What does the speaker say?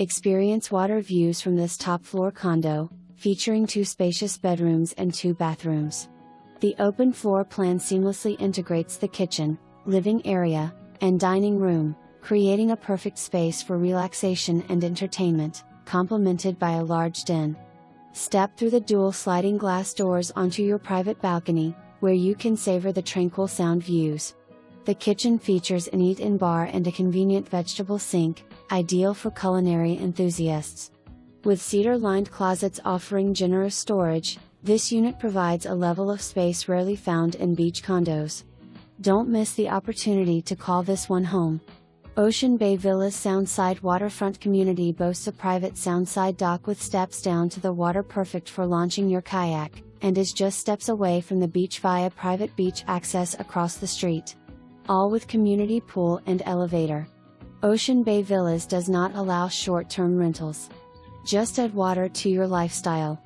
Experience water views from this top-floor condo, featuring 2 spacious bedrooms and 2 bathrooms. The open floor plan seamlessly integrates the kitchen, living area, and dining room, creating a perfect space for relaxation and entertainment, complemented by a large den. Step through the dual sliding glass doors onto your private balcony, where you can savor the tranquil sound views. The kitchen features an eat-in bar and a convenient vegetable sink, ideal for culinary enthusiasts. With cedar-lined closets offering generous storage, this unit provides a level of space rarely found in beach condos. Don't miss the opportunity to call this one home. Ocean Bay Villas Soundside Waterfront Community boasts a private soundside dock with steps down to the water, perfect for launching your kayak, and is just steps away from the beach via private beach access across the street. All with community pool and elevator. Ocean Bay Villas does not allow short-term rentals. Just add water to your lifestyle.